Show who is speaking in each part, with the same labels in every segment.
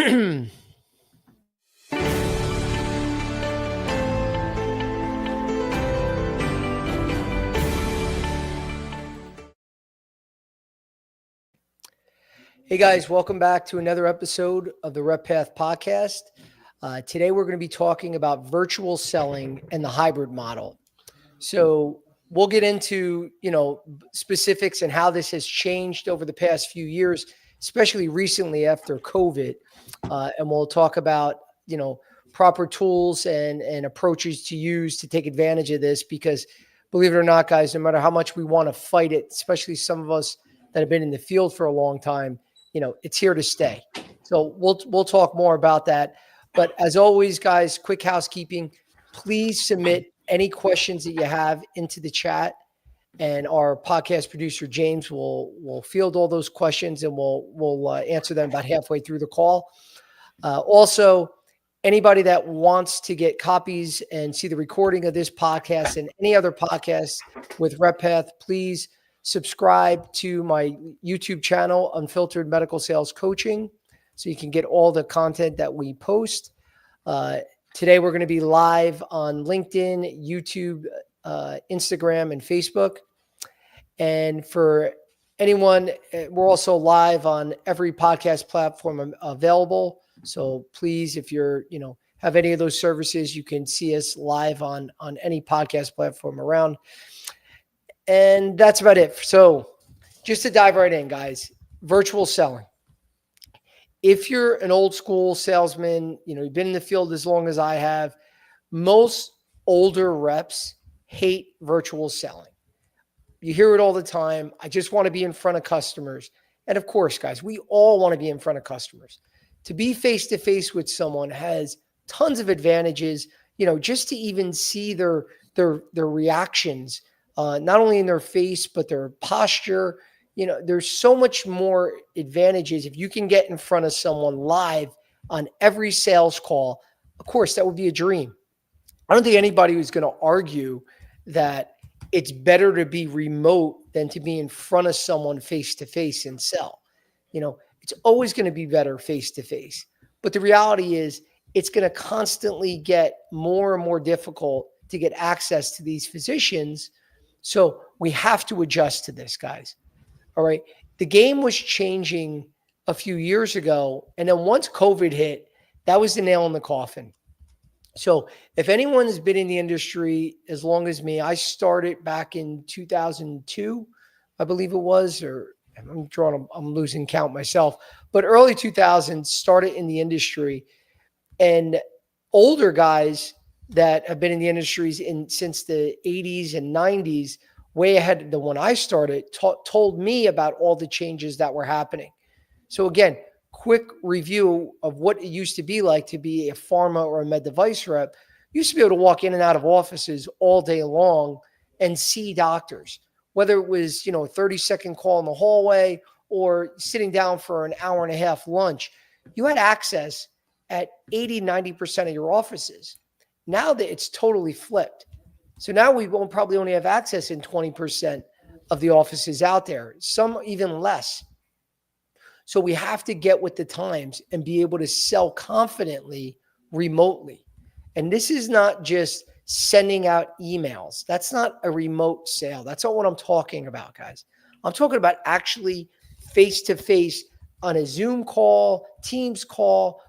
Speaker 1: Hey guys, welcome back to another episode of the RepPath Podcast. Today we're going to be talking about virtual selling and the hybrid model. So we'll get into, specifics and how this has changed over the past few years, especially recently after COVID. And we'll talk about, proper tools and approaches to use to take advantage of this, because believe it or not, guys, no matter how much we want to fight it, especially some of us that have been in the field for a long time, it's here to stay. So we'll talk more about that. But as always, guys, quick housekeeping, please submit any questions that you have into the chat, and our podcast producer, James, will field all those questions, and we'll answer them about halfway through the call. Also, anybody that wants to get copies and see the recording of this podcast and any other podcasts with RepPath, please subscribe to my YouTube channel, Unfiltered Medical Sales Coaching, so you can get all the content that we post. Today, we're going to be live on LinkedIn, YouTube, Instagram, and Facebook. And for anyone, we're also live on every podcast platform available. So please, if you're, have any of those services, you can see us live on any podcast platform around. And that's about it. So just to dive right in, guys, virtual selling. If you're an old school salesman, you've been in the field as long as I have, most older reps hate virtual selling. You hear it all the time. I just want to be in front of customers. And of course, guys, we all want to be in front of customers. To be face-to-face with someone has tons of advantages, just to even see their reactions, not only in their face, but their posture. There's so much more advantages if you can get in front of someone live on every sales call. Of course, that would be a dream. I don't think anybody who's going to argue that it's better to be remote than to be in front of someone face-to-face and sell. It's always going to be better face-to-face. But the reality is it's going to constantly get more and more difficult to get access to these physicians. So we have to adjust to this, guys. All right. The game was changing a few years ago. And then once COVID hit, that was the nail in the coffin. So if anyone has been in the industry as long as me, I started back in 2002, I believe it was, or I'm losing count myself, but early 2000s started in the industry. And older guys that have been in the industries since the 80s and 90s, way ahead than when I started, told me about all the changes that were happening. So again, quick review of what it used to be like to be a pharma or a med device rep. You used to be able to walk in and out of offices all day long and see doctors, whether it was, a 30-second call in the hallway or sitting down for an hour and a half lunch. You had access at 80, 90% of your offices. Now that it's totally flipped. So now we won't probably only have access in 20% of the offices out there, some even less. So we have to get with the times and be able to sell confidently remotely. And this is not just sending out emails. That's not a remote sale. That's not what I'm talking about, guys. I'm talking about actually face-to-face on a Zoom call, Teams call,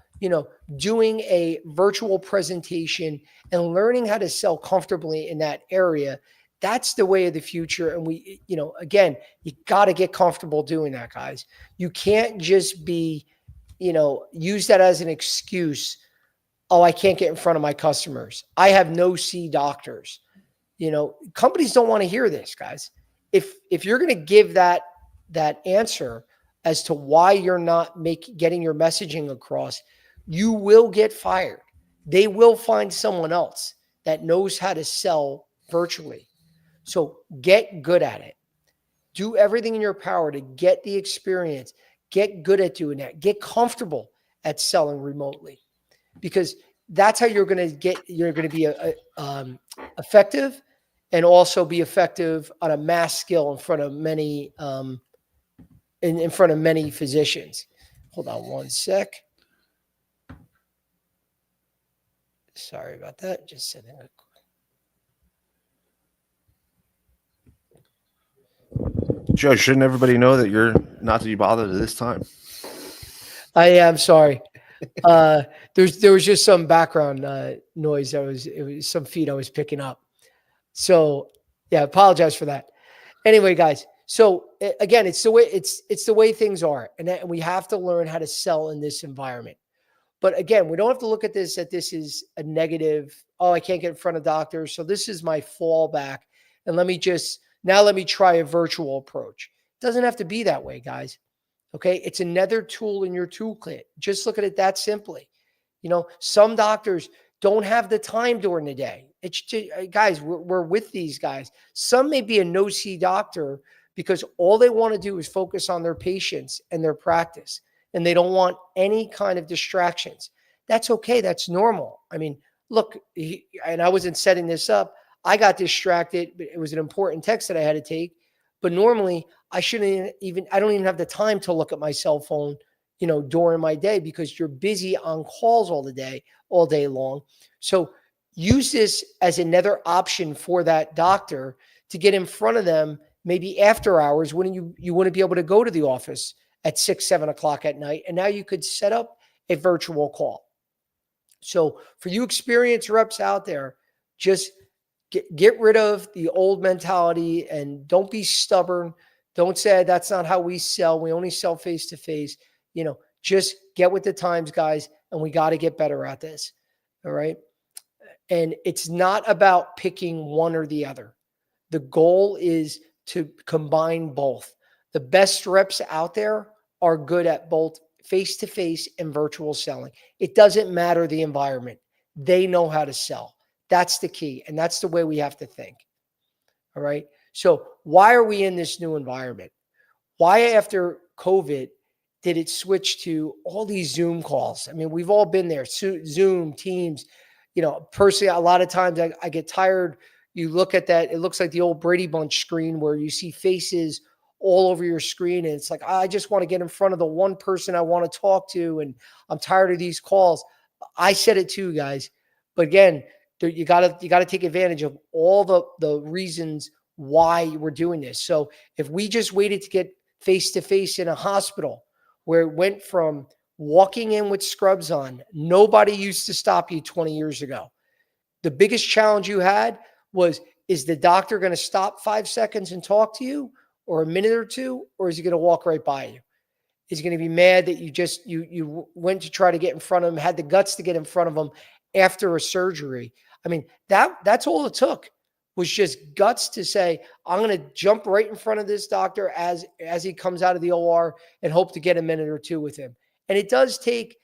Speaker 1: doing a virtual presentation and learning how to sell comfortably in that area. That's the way of the future. And we, again, you got to get comfortable doing that, guys. You can't just be, use that as an excuse. Oh, I can't get in front of my customers. I have no see doctors. Companies don't want to hear this, guys. If you're going to give that answer as to why you're not getting your messaging across, you will get fired. They will find someone else that knows how to sell virtually. So get good at it. Do everything in your power to get the experience. Get good at doing that. Get comfortable at selling remotely, because that's how you're going to be effective, and also be effective on a mass scale in front of many in front of many physicians. Hold on one sec. Sorry about that. Just sitting.
Speaker 2: Joe, shouldn't everybody know that you're not to be bothered at this time?
Speaker 1: I am sorry. Uh, there was just some background noise. It was some feed I was picking up. So yeah, apologize for that. Anyway, guys. So again, it's the way things are, and we have to learn how to sell in this environment. But again, we don't have to look at this that this is a negative. Oh, I can't get in front of doctors, so this is my fallback. And let me try a virtual approach. It doesn't have to be that way, guys. Okay, it's another tool in your toolkit. Just look at it that simply. Some doctors don't have the time during the day. It's just, guys, we're with these guys. Some may be a no-see doctor because all they want to do is focus on their patients and their practice, and they don't want any kind of distractions. That's okay. That's normal. I mean, look, and I wasn't setting this up. I got distracted. It was an important text that I had to take. But normally, I don't even have the time to look at my cell phone, during my day because you're busy on calls all day long. So use this as another option for that doctor to get in front of them maybe after hours when you wouldn't be able to go to the office at 6, 7 o'clock at night. And now you could set up a virtual call. So for you experienced reps out there, just get rid of the old mentality and don't be stubborn. Don't say that's not how we sell. We only sell face to face. Just get with the times, guys, and we got to get better at this. All right. And it's not about picking one or the other. The goal is to combine both. The best reps out there are good at both face to face and virtual selling. It doesn't matter the environment. They know how to sell. That's the key. And that's the way we have to think. All right. So why are we in this new environment? Why after COVID did it switch to all these Zoom calls? I mean, we've all been there. Zoom, Teams. Personally, a lot of times I get tired. You look at that, it looks like the old Brady Bunch screen where you see faces all over your screen. And it's like, I just want to get in front of the one person I want to talk to. And I'm tired of these calls. I said it too, guys. But again, you gotta take advantage of all the reasons why we're doing this. So if we just waited to get face to face in a hospital where it went from walking in with scrubs on, nobody used to stop you 20 years ago. The biggest challenge you had was, is the doctor going to stop 5 seconds and talk to you or a minute or two, or is he going to walk right by you? Is he going to be mad that you went to try to get in front of him, had the guts to get in front of him after a surgery? I mean, that's all it took was just guts to say, I'm going to jump right in front of this doctor as he comes out of the OR and hope to get a minute or two with him. And it does take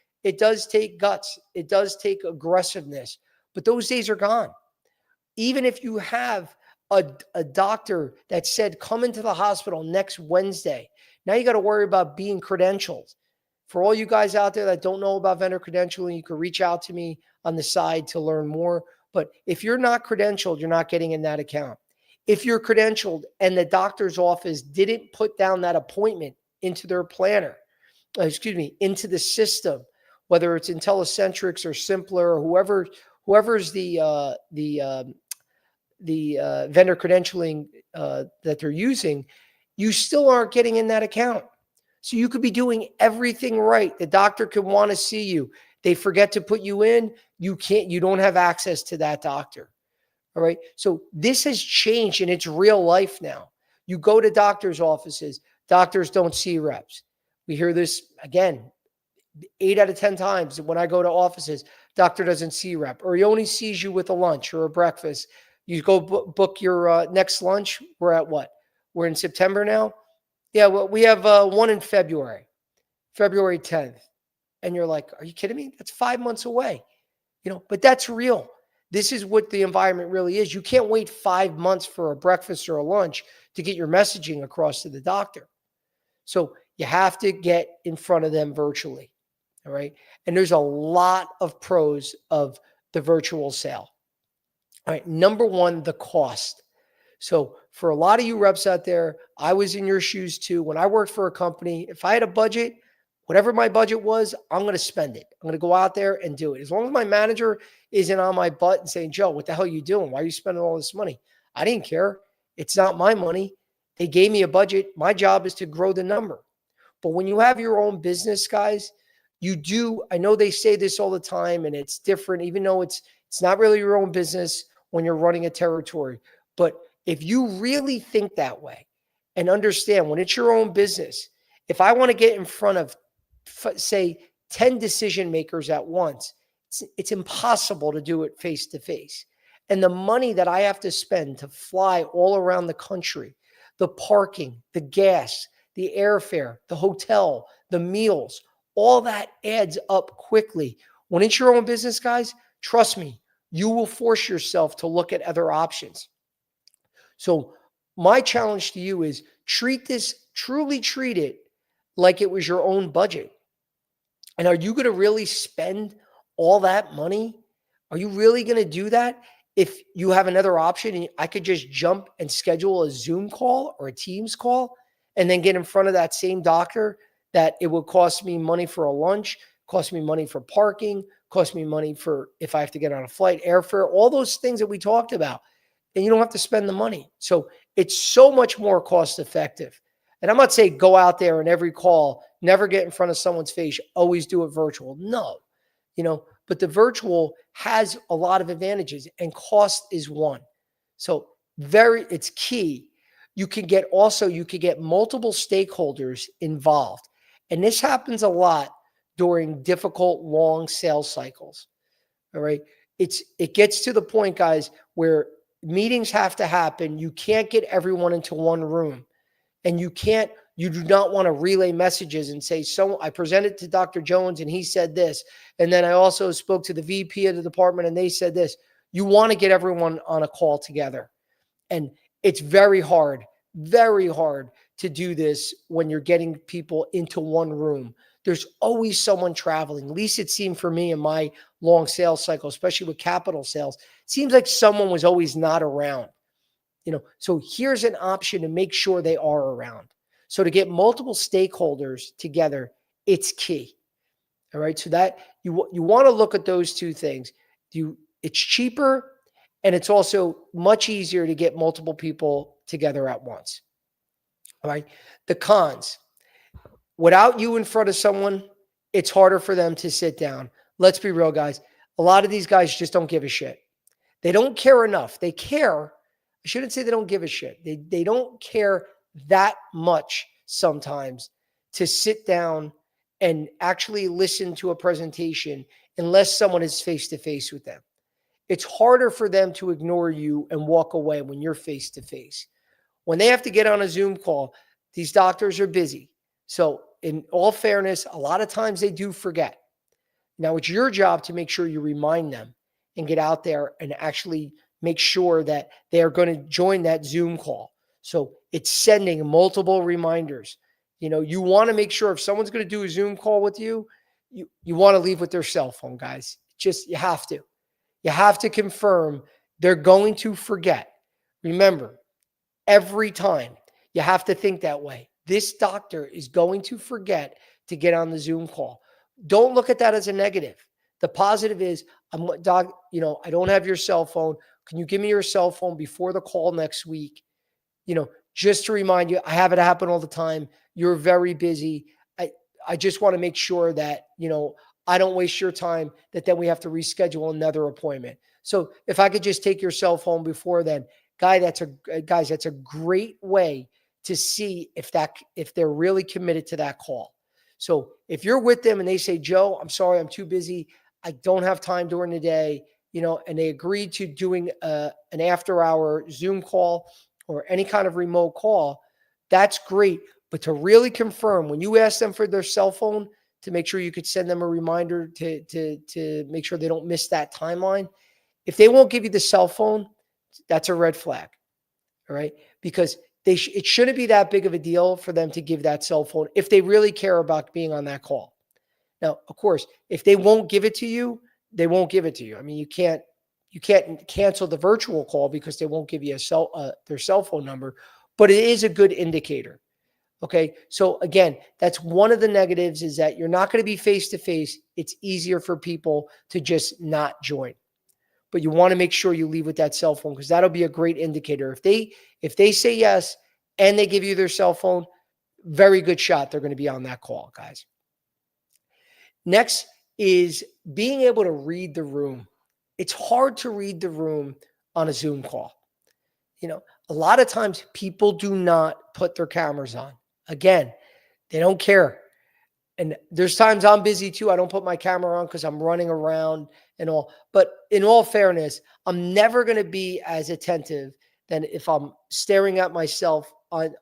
Speaker 1: guts. It does take aggressiveness, but those days are gone. Even if you have a doctor that said, come into the hospital next Wednesday, now you got to worry about being credentialed. For all you guys out there that don't know about vendor credentialing, you can reach out to me on the side to learn more. But if you're not credentialed, you're not getting in that account. If you're credentialed and the doctor's office didn't put down that appointment into their planner, into the system, whether it's IntelliCentrics or Simpler or whoever's the vendor credentialing that they're using, you still aren't getting in that account. So you could be doing everything right. The doctor could want to see you. They forget to put you in. You don't have access to that doctor. All right. So this has changed and it's real life now. You go to doctors' offices, doctors don't see reps. We hear this again, 8 out of 10 times when I go to offices, doctor doesn't see rep, or he only sees you with a lunch or a breakfast. You go book your next lunch. We're at what? We're in September now. Yeah, well, we have one in February 10th. And you're like, are you kidding me? That's 5 months away. But that's real. This is what the environment really is. You can't wait 5 months for a breakfast or a lunch to get your messaging across to the doctor. So you have to get in front of them virtually. All right. And there's a lot of pros of the virtual sale. All right. Number one, the cost. So for a lot of you reps out there, I was in your shoes too. When I worked for a company, if I had a budget, whatever my budget was, I'm going to spend it. I'm going to go out there and do it. As long as my manager isn't on my butt and saying, Joe, what the hell are you doing? Why are you spending all this money? I didn't care. It's not my money. They gave me a budget. My job is to grow the number. But when you have your own business, guys, you do. I know they say this all the time, and it's different, even though it's not really your own business when you're running a territory. But if you really think that way and understand when it's your own business, if I want to get in front of, say, 10 decision makers at once, it's impossible to do it face to face. And the money that I have to spend to fly all around the country, the parking, the gas, the airfare, the hotel, the meals, all that adds up quickly. When it's your own business, guys, trust me, you will force yourself to look at other options. So my challenge to you is truly treat it like it was your own budget. And are you going to really spend all that money? Are you really going to do that? If you have another option, and I could just jump and schedule a Zoom call or a Teams call and then get in front of that same doctor, that it would cost me money for a lunch, cost me money for parking, cost me money for if I have to get on a flight, airfare, all those things that we talked about. And you don't have to spend the money. So it's so much more cost effective. And I'm not saying go out there and every call, never get in front of someone's face, always do it virtual. No, but the virtual has a lot of advantages, and cost is one. So it's key. You can get multiple stakeholders involved. And this happens a lot during difficult, long sales cycles. All right. It gets to the point, guys, where meetings have to happen. You can't get everyone into one room, and you do not want to relay messages and say, so I presented to Dr. Jones and he said this. And then I also spoke to the VP of the department and they said this. You want to get everyone on a call together. And it's very hard to do this when you're getting people into one room. There's always someone traveling. At least it seemed for me in my long sales cycle, especially with capital sales. It seems like someone was always not around. So here's an option to make sure they are around. So to get multiple stakeholders together, it's key. All right. So that you want to look at those two things. It's cheaper, and it's also much easier to get multiple people together at once. All right. The cons: without you in front of someone, it's harder for them to sit down. Let's be real, guys. A lot of these guys just don't give a shit. They don't care enough. They care. I shouldn't say they don't give a shit. They don't care that much sometimes to sit down and actually listen to a presentation unless someone is face to face with them. It's harder for them to ignore you and walk away when you're face to face. When they have to get on a Zoom call, these doctors are busy. So in all fairness, a lot of times they do forget. Now it's your job to make sure you remind them and get out there and actually make sure that they are going to join that Zoom call. So it's sending multiple reminders. You want to make sure if someone's going to do a Zoom call with you, you want to leave with their cell phone, guys. You have to. You have to confirm they're going to forget. Remember, every time you have to think that way. This doctor is going to forget to get on the Zoom call. Don't look at that as a negative. The positive is, doc, I don't have your cell phone. Can you give me your cell phone before the call next week? Just to remind you, I have it happen all the time. You're very busy. I just want to make sure that, I don't waste your time, that then we have to reschedule another appointment. So if I could just take your cell phone before then, guys, that's a great way to see if they're really committed to that call. So if you're with them and they say, Joe, I'm sorry, I'm too busy. I don't have time during the day, and they agreed to doing an after hour Zoom call or any kind of remote call, that's great. But to really confirm, when you ask them for their cell phone, to make sure you could send them a reminder to make sure they don't miss that timeline. If they won't give you the cell phone, that's a red flag. All right. Because it shouldn't be that big of a deal for them to give that cell phone if they really care about being on that call. Now, of course, if they won't give it to you, they won't give it to you. I mean, you can't cancel the virtual call because they won't give you their cell phone number, but it is a good indicator. Okay. So again, that's one of the negatives, is that you're not going to be face to face. It's easier for people to just not join. But you want to make sure you leave with that cell phone, because that'll be a great indicator. If they say yes and they give you their cell phone, very good shot they're going to be on that call, guys. Next is being able to read the room. It's hard to read the room on a Zoom call. A lot of times people do not put their cameras on. Again, they don't care. And there's times I'm busy too. I don't put my camera on because I'm running around and all. But in all fairness, I'm never going to be as attentive than if I'm staring at myself on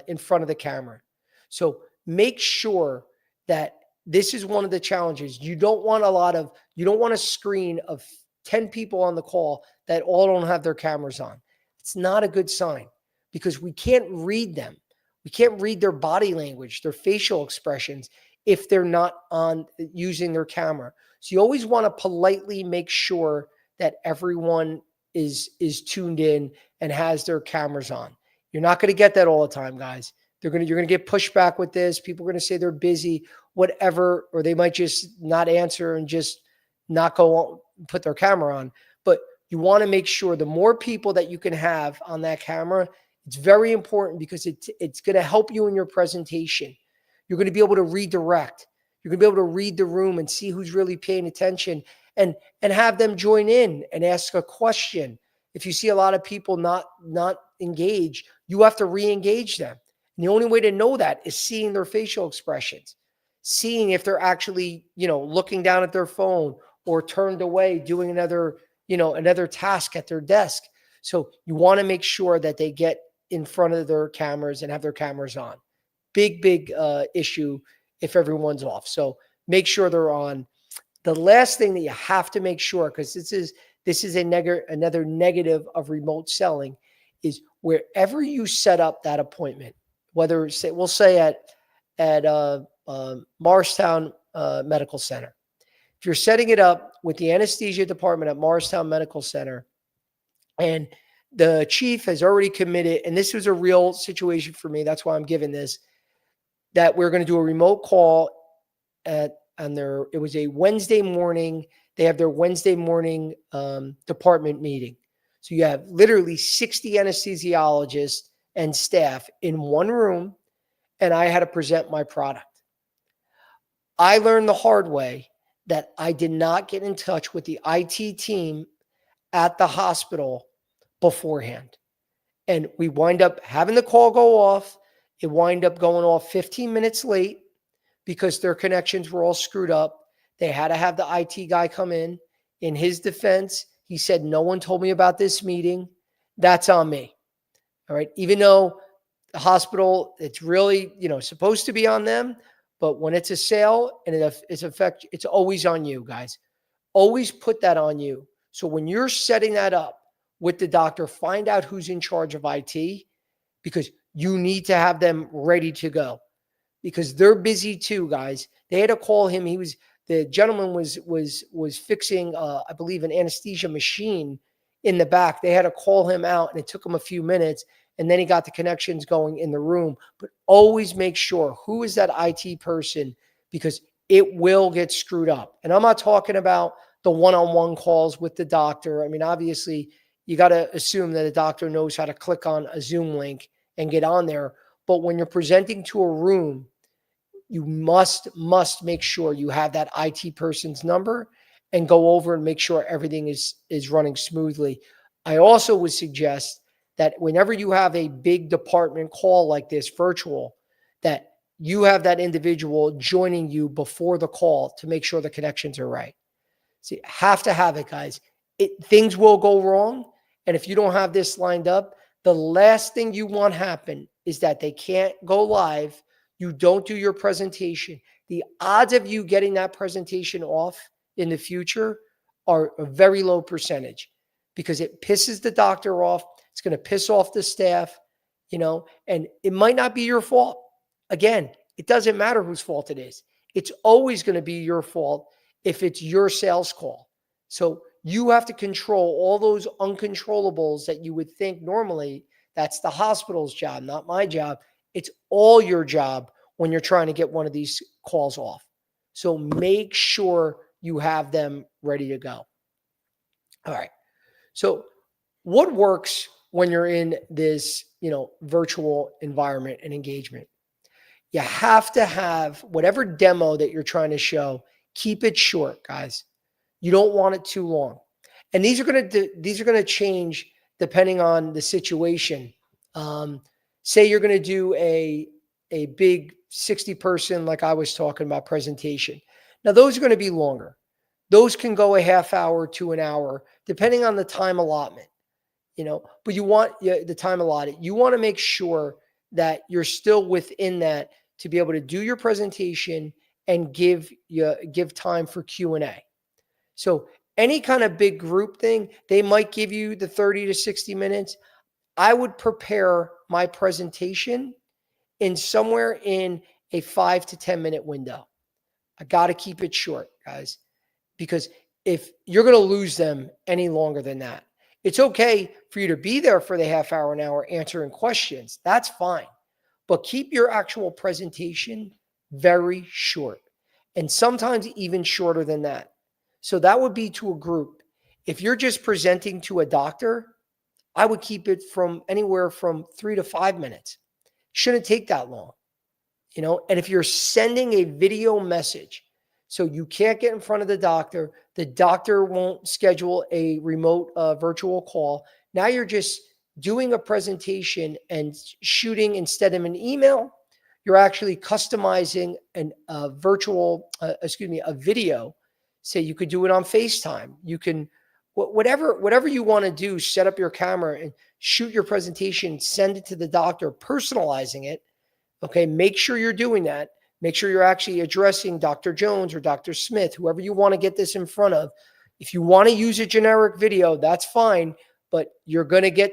Speaker 1: in front of the camera. So make sure that this is one of the challenges. You don't want a screen of 10 people on the call that all don't have their cameras on. It's not a good sign, because we can't read them. We can't read their body language, their facial expressions, if they're not on using their camera. So you always want to politely make sure that everyone is tuned in and has their cameras on. You're not going to get that all the time, guys. You're going to get pushback with this. People are going to say they're busy, whatever, or they might just not answer and just not go on, put their camera on. But you want to make sure the more people that you can have on that camera, it's very important, because it's going to help you in your presentation. You're going to be able to redirect. You're going to be able to read the room and see who's really paying attention, and have them join in and ask a question. If you see a lot of people not engaged, you have to re-engage them. And the only way to know that is seeing their facial expressions, seeing if they're actually, looking down at their phone or turned away, doing another task at their desk. So you want to make sure that they get in front of their cameras and have their cameras on. Big issue if everyone's off. So make sure they're on. The last thing that you have to make sure, because this is another negative of remote selling, is wherever you set up that appointment, whether we'll say at Morristown Medical Center. If you're setting it up with the anesthesia department at Morristown Medical Center, and the chief has already committed, and this was a real situation for me, that's why I'm giving this, that we're going to do a remote call it was a Wednesday morning. They have their Wednesday morning department meeting. So you have literally 60 anesthesiologists and staff in one room, and I had to present my product. I learned the hard way that I did not get in touch with the IT team at the hospital beforehand. And we wind up having the call go off. It wind up going off 15 minutes late because their connections were all screwed up. They had to have the IT guy come in. In his defense, he said, "No one told me about this meeting. That's on me." All right. Even though the hospital, it's really, supposed to be on them, but when it's a sale and it's always on you, guys. Always put that on you. So when you're setting that up with the doctor, find out who's in charge of IT, because you need to have them ready to go, because they're busy too, guys. They had to call him. The gentleman was fixing, I believe, an anesthesia machine in the back. They had to call him out, and it took him a few minutes, and then he got the connections going in the room. But always make sure who is that IT person, because it will get screwed up. And I'm not talking about the one-on-one calls with the doctor. I mean, obviously, you got to assume that a doctor knows how to click on a Zoom link and get on there. But when you're presenting to a room, you must make sure you have that IT person's number and go over and make sure everything is running smoothly. I also would suggest that whenever you have a big department call like this, virtual, that you have that individual joining you before the call to make sure the connections are right. See, have to have it, guys. Things will go wrong. And if you don't have this lined up, the last thing you want happen is that they can't go live. You don't do your presentation. The odds of you getting that presentation off in the future are a very low percentage, because it pisses the doctor off. It's going to piss off the staff, and it might not be your fault. Again, it doesn't matter whose fault it is. It's always going to be your fault if it's your sales call. So you have to control all those uncontrollables that you would think normally that's the hospital's job, not my job. It's all your job when you're trying to get one of these calls off. So make sure you have them ready to go. All right. So what works when you're in this, virtual environment and engagement? You have to have whatever demo that you're trying to show, keep it short, guys. You don't want it too long. And these are going to change depending on the situation. Say you're going to do a big 60-person, like I was talking about, presentation. Now those are going to be longer. Those can go a half hour to an hour, depending on the time allotment. But you want the time allotted. You want to make sure that you're still within that to be able to do your presentation and give time for Q&A. So any kind of big group thing, they might give you the 30 to 60 minutes. I would prepare my presentation in somewhere in a 5 to 10 minute window. I got to keep it short, guys, because if you're going to lose them any longer than that, it's okay for you to be there for the half hour, an hour answering questions. That's fine. But keep your actual presentation very short, and sometimes even shorter than that. So that would be to a group. If you're just presenting to a doctor, I would keep it from anywhere from 3 to 5 minutes. Shouldn't take that long. And if you're sending a video message, so you can't get in front of the doctor won't schedule a remote virtual call. Now you're just doing a presentation and shooting instead of an email. You're actually customizing a video. Say you could do it on FaceTime. You can, whatever you want to do, set up your camera and shoot your presentation, send it to the doctor, personalizing it. Okay, make sure you're doing that. Make sure you're actually addressing Dr. Jones or Dr. Smith, whoever you want to get this in front of. If you want to use a generic video, that's fine, but you're going to get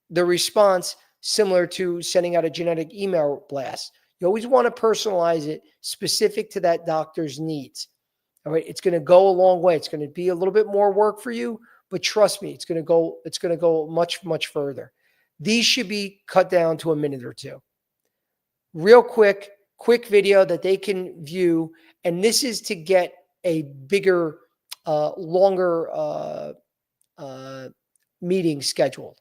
Speaker 1: the response similar to sending out a genetic email blast. You always want to personalize it specific to that doctor's needs. All right, it's going to go a long way. It's going to be a little bit more work for you, but trust me, it's going to go much, much further. These should be cut down to a minute or two. Real quick video that they can view. And this is to get a bigger, longer meeting scheduled.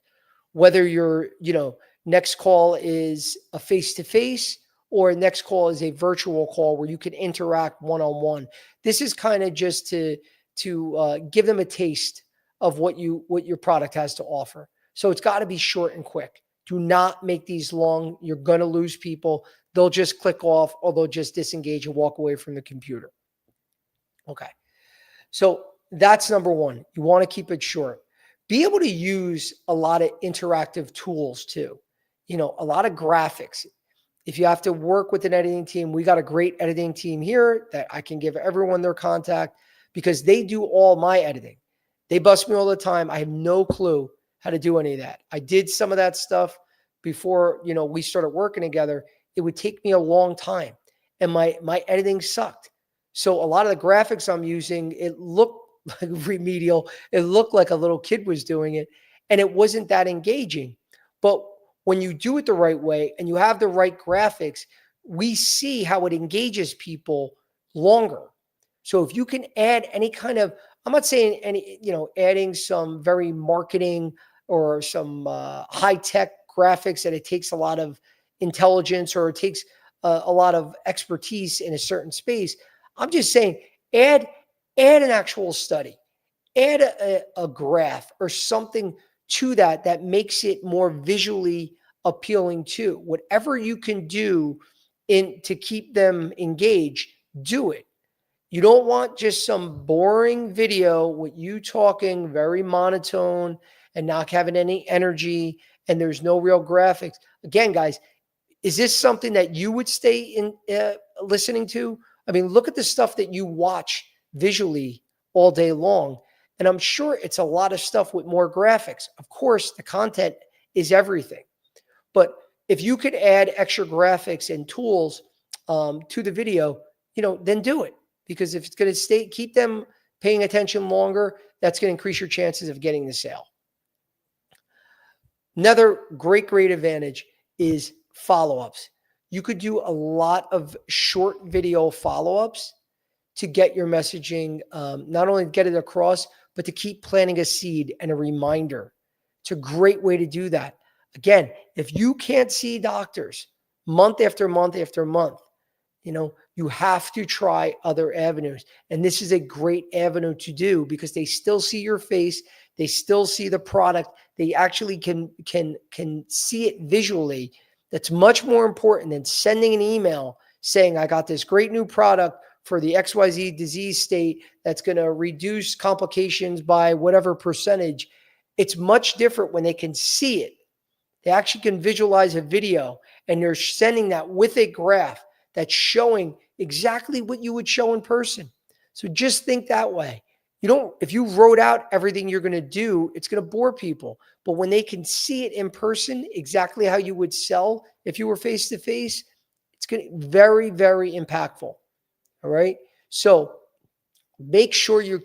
Speaker 1: Whether your, next call is a face-to-face or next call is a virtual call where you can interact one-on-one. This is kind of just to give them a taste of what your product has to offer. So it's got to be short and quick. Do not make these long. You're going to lose people. They'll just click off or they'll just disengage and walk away from the computer. Okay. So that's number one. You want to keep it short. Be able to use a lot of interactive tools too. A lot of graphics. If you have to work with an editing team, we got a great editing team here that I can give everyone their contact because they do all my editing. They bust me all the time. I have no clue how to do any of that. I did some of that stuff before, we started working together. It would take me a long time and my editing sucked. So a lot of the graphics I'm using, it looked like remedial. It looked like a little kid was doing it and it wasn't that engaging. But when you do it the right way and you have the right graphics, we see how it engages people longer. So if you can add any kind of, I'm not saying adding some very marketing or some high-tech graphics that it takes a lot of intelligence or it takes a lot of expertise in a certain space. I'm just saying add an actual study, add a graph or something to that makes it more visually appealing too. Whatever you can do to keep them engaged, do it. You don't want just some boring video with you talking very monotone and not having any energy and there's no real graphics. Again, guys, is this something that you would stay in listening to? I mean, look at the stuff that you watch visually all day long. And I'm sure it's a lot of stuff with more graphics. Of course, the content is everything. But if you could add extra graphics and tools to the video, then do it. Because if it's going to keep them paying attention longer, that's going to increase your chances of getting the sale. Another great advantage is follow-ups. you could do a lot of short video follow-ups to get your messaging, not only get it across, but to keep planting a seed and a reminder. It's a great way to do that. Again, if you can't see doctors month after month after month, you have to try other avenues. And this is a great avenue to do because they still see your face. They still see the product. They actually can see it visually. That's much more important than sending an email saying, I got this great new product for the XYZ disease state that's going to reduce complications by whatever percentage. It's much different when they can see it. They actually can visualize a video, and they're sending that with a graph that's showing exactly what you would show in person. So just think that way. If you wrote out everything you're going to do, it's going to bore people. But when they can see it in person, exactly how you would sell if you were face to face, it's going to be very, very impactful. All right. So make sure you're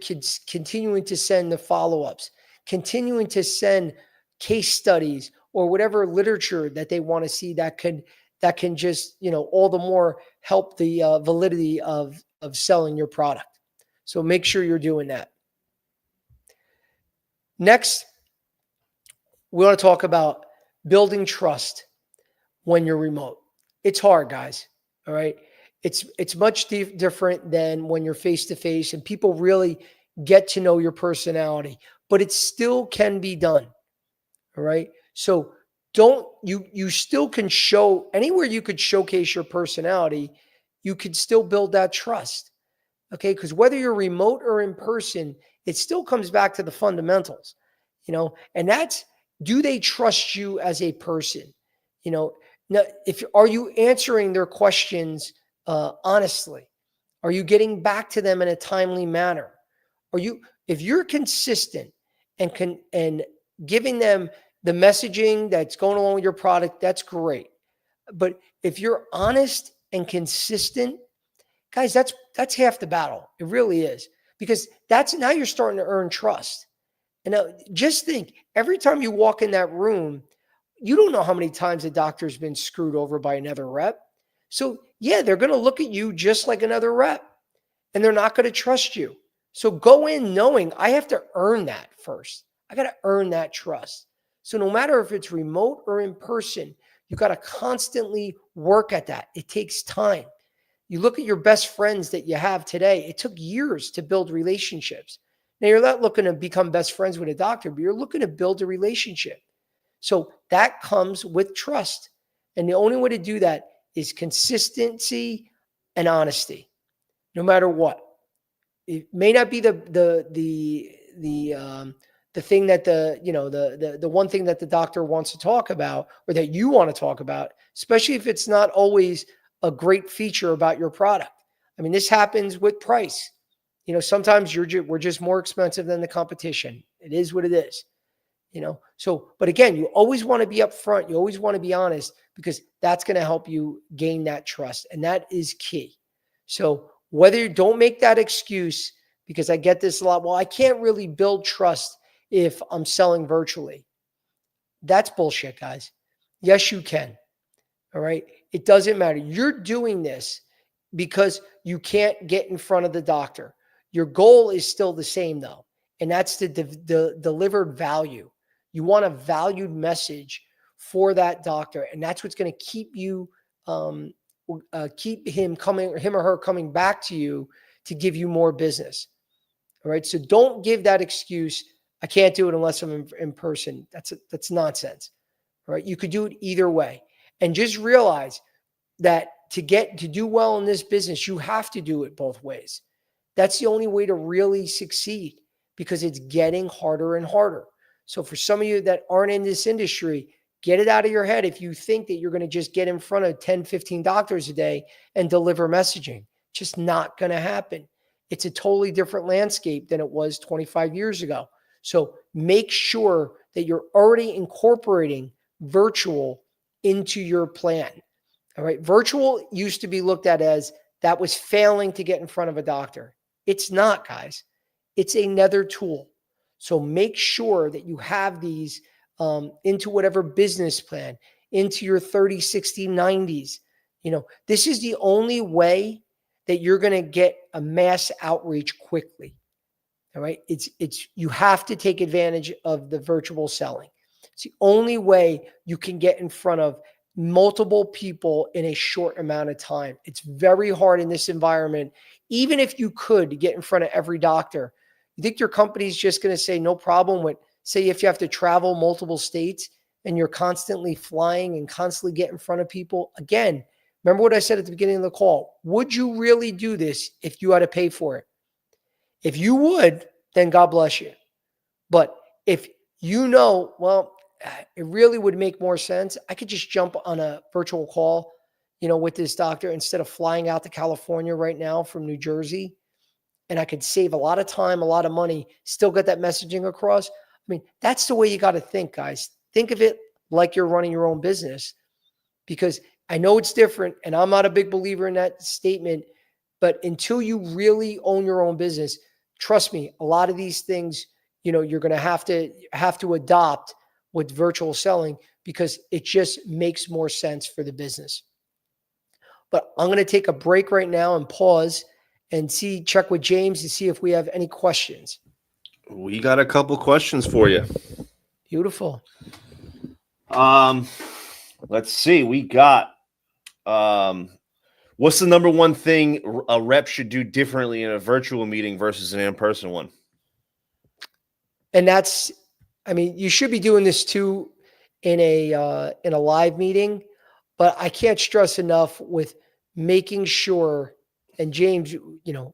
Speaker 1: continuing to send the follow-ups, continuing to send case studies or whatever literature that they want to see that can just, all the more help the validity of selling your product. So make sure you're doing that. Next, we want to talk about building trust when you're remote. It's hard, guys. All right. It's much different than when you're face to face and people really get to know your personality, but it still can be done. All right. So you still can show anywhere you could showcase your personality, you could still build that trust. Okay. Because whether you're remote or in person, it still comes back to the fundamentals, and that's, do they trust you as a person? Now, are you answering their questions honestly? Are you getting back to them in a timely manner? If you're consistent and giving them the messaging that's going along with your product, that's great. But if you're honest and consistent, guys, that's half the battle. It really is, because now you're starting to earn trust. And now just think, every time you walk in that room, you don't know how many times a doctor's been screwed over by another rep. So yeah, they're going to look at you just like another rep, and they're not going to trust you. So go in knowing I have to earn that first. I got to earn that trust. So no matter if it's remote or in person, you got to constantly work at that. It takes time. You look at your best friends that you have today. It took years to build relationships. Now, you're not looking to become best friends with a doctor, but you're looking to build a relationship. So that comes with trust. And the only way to do that is consistency and honesty, no matter what. It may not be the thing that the one thing that the doctor wants to talk about or that you want to talk about, especially if it's not always a great feature about your product. I mean, this happens with price. Sometimes we're just more expensive than the competition. It is what it is. So, but again, you always want to be upfront. You always want to be honest, because that's going to help you gain that trust. And that is key. So whether you don't make that excuse, because I get this a lot. Well, I can't really build trust if I'm selling virtually. That's bullshit, guys. Yes, you can. All right. It doesn't matter. You're doing this because you can't get in front of the doctor. Your goal is still the same though. And that's the delivered value. You want a valued message for that doctor. And that's what's going to keep you, keep him or her coming back to you to give you more business. All right. So don't give that excuse. I can't do it unless I'm in person. That's nonsense. All right. You could do it either way. And just realize that to do well in this business, you have to do it both ways. That's the only way to really succeed, because it's getting harder and harder. So for some of you that aren't in this industry, get it out of your head if you think that you're going to just get in front of 10, 15 doctors a day and deliver messaging. Just not going to happen. It's a totally different landscape than it was 25 years ago. So make sure that you're already incorporating virtual into your plan. All right. Virtual used to be looked at as that was failing to get in front of a doctor. It's not, guys. It's another tool. So make sure that you have these into whatever business plan, into your 30, 60, 90s. This is the only way that you're going to get a mass outreach quickly. All right. You have to take advantage of the virtual selling. It's the only way you can get in front of multiple people in a short amount of time. It's very hard in this environment. Even if you could get in front of every doctor, you think your company's just going to say no problem with, say, if you have to travel multiple states and you're constantly flying and constantly get in front of people? Again, remember what I said at the beginning of the call. Would you really do this if you had to pay for it? If you would, then God bless you. But if well, it really would make more sense, I could just jump on a virtual call, with this doctor instead of flying out to California right now from New Jersey. And I could save a lot of time, a lot of money, still get that messaging across. I mean, that's the way you got to think, guys. Think of it like you're running your own business, because I know it's different. And I'm not a big believer in that statement, but until you really own your own business, trust me, a lot of these things, you're going to have to adopt with virtual selling, because it just makes more sense for the business. But I'm going to take a break right now and pause and check with James to see if we have any questions.
Speaker 2: We got a couple questions for you.
Speaker 1: Beautiful.
Speaker 2: Let's see. We got, what's the number one thing a rep should do differently in a virtual meeting versus an in-person one?
Speaker 1: And you should be doing this too in a live meeting, but I can't stress enough with making sure, and James,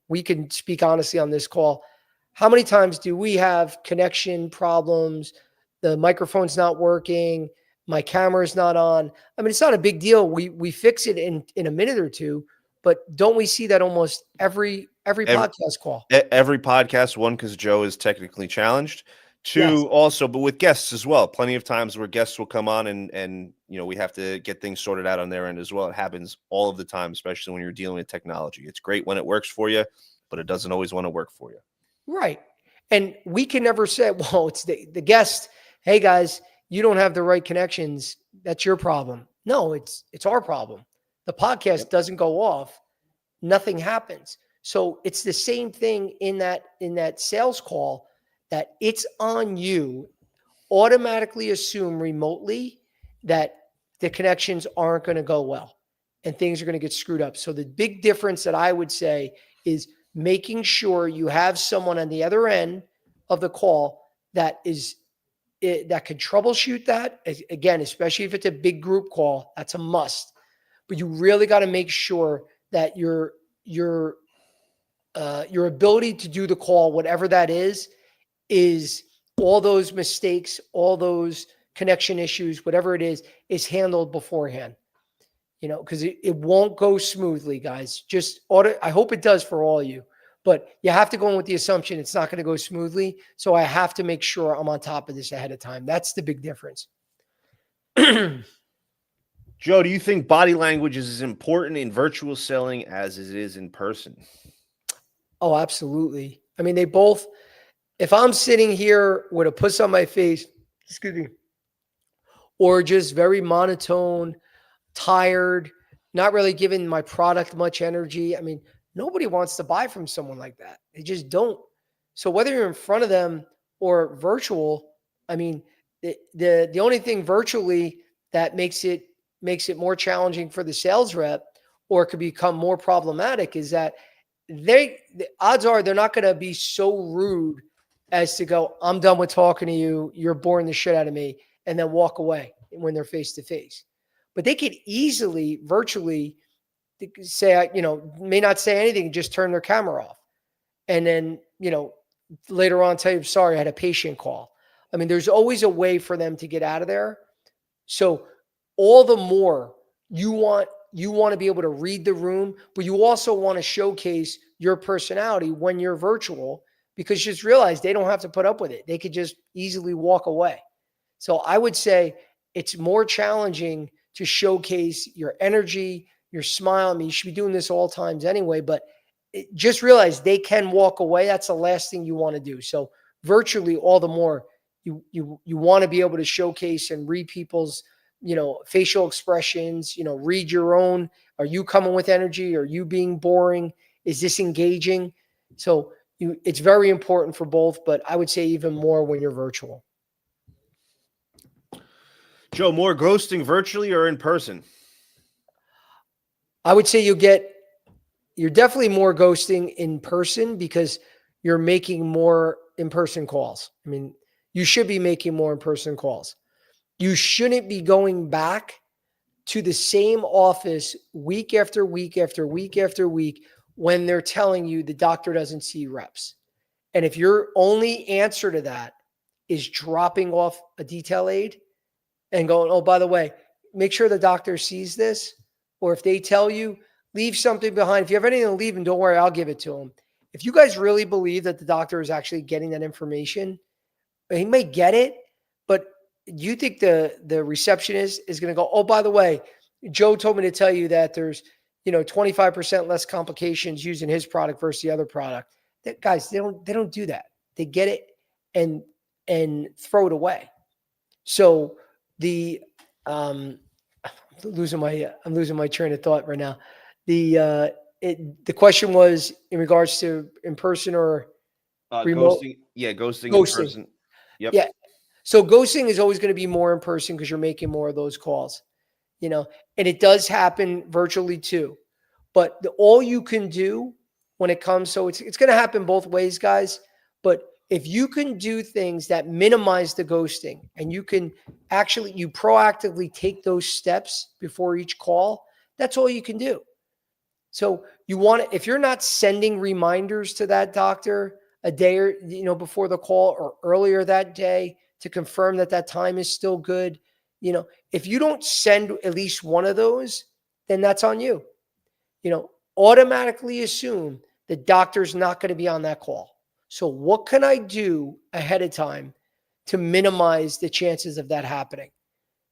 Speaker 1: we can speak honestly on this call. How many times do we have connection problems? The microphone's not working. My camera's not on. I mean, it's not a big deal. We fix it in a minute or two, but don't we see that almost every podcast call?
Speaker 2: Every podcast, one, because Joe is technically challenged. Two,
Speaker 1: Yes.
Speaker 2: Also, but with guests as well. Plenty of times where guests will come on and we have to get things sorted out on their end as well. It happens all of the time, especially when you're dealing with technology. It's great when it works for you, but it doesn't always want to work for you.
Speaker 1: Right. And we can never say, well, it's the guest. Hey guys, you don't have the right connections. That's your problem. No, it's our problem. The podcast doesn't go off. Nothing happens. So it's the same thing in that sales call, that it's on you. Automatically assume remotely that the connections aren't going to go well and things are going to get screwed up. So the big difference that I would say is making sure you have someone on the other end of the call that can troubleshoot that. Again, especially if it's a big group call, that's a must. But you really got to make sure that your ability to do the call, whatever that is all those mistakes, all those connection issues, whatever it is handled beforehand. Because it won't go smoothly, guys. I hope it does for all of you. But you have to go in with the assumption it's not going to go smoothly. So I have to make sure I'm on top of this ahead of time. That's the big difference.
Speaker 2: Joe, do you think body language is as important in virtual selling as it is in person?
Speaker 1: Oh, absolutely. I mean, they both, if I'm sitting here with a puss on my face, excuse me, or just very monotone, tired, not really giving my product much energy, I mean, nobody wants to buy from someone like that. They just don't. So whether you're in front of them or virtual, I mean, the only thing virtually that makes it more challenging for the sales rep, or it could become more problematic, is that the odds are they're not going to be so rude as to go, I'm done with talking to you, you're boring the shit out of me, and then walk away when they're face to face. But they could easily virtually say, may not say anything, just turn their camera off. And then, later on tell you, sorry, I had a patient call. I mean, there's always a way for them to get out of there. So all the more you want to be able to read the room, but you also want to showcase your personality when you're virtual, because just realize they don't have to put up with it. They could just easily walk away. So I would say it's more challenging to showcase your energy, your smile. I mean, you should be doing this all times anyway, but just realize they can walk away. That's the last thing you want to do. So virtually, all the more you want to be able to showcase and read people's facial expressions, read your own. Are you coming with energy? Are you being boring? Is this engaging? So it's very important for both, but I would say even more when you're virtual.
Speaker 2: Joe, more ghosting virtually or in person?
Speaker 1: I would say you're definitely more ghosting in person because you're making more in-person calls. I mean, you should be making more in-person calls. You shouldn't be going back to the same office week after week after week after week when they're telling you the doctor doesn't see reps. And if your only answer to that is dropping off a detail aid and going, oh, by the way, make sure the doctor sees this. Or if they tell you, leave something behind. If you have anything to leave, and don't worry, I'll give it to them. If you guys really believe that the doctor is actually getting that information, he may get it, but you think the receptionist is going to go, oh, by the way, Joe told me to tell you that there's 25% less complications using his product versus the other product. Guys, they don't do that. They get it and throw it away. So I'm losing my train of thought right now. The question was in regards to in person or remote.
Speaker 2: Ghosting. Yeah, ghosting in
Speaker 1: Ghosting.
Speaker 2: person. Yep.
Speaker 1: Yeah. So ghosting is always going to be more in person because you're making more of those calls, and it does happen virtually too. But all you can do when it comes, so it's going to happen both ways, guys. But if you can do things that minimize the ghosting and you proactively take those steps before each call, that's all you can do. So if you're not sending reminders to that doctor a day or, before the call or earlier that day to confirm that time is still good, if you don't send at least one of those, then that's on you. Automatically assume the doctor's not going to be on that call. So what can I do ahead of time to minimize the chances of that happening?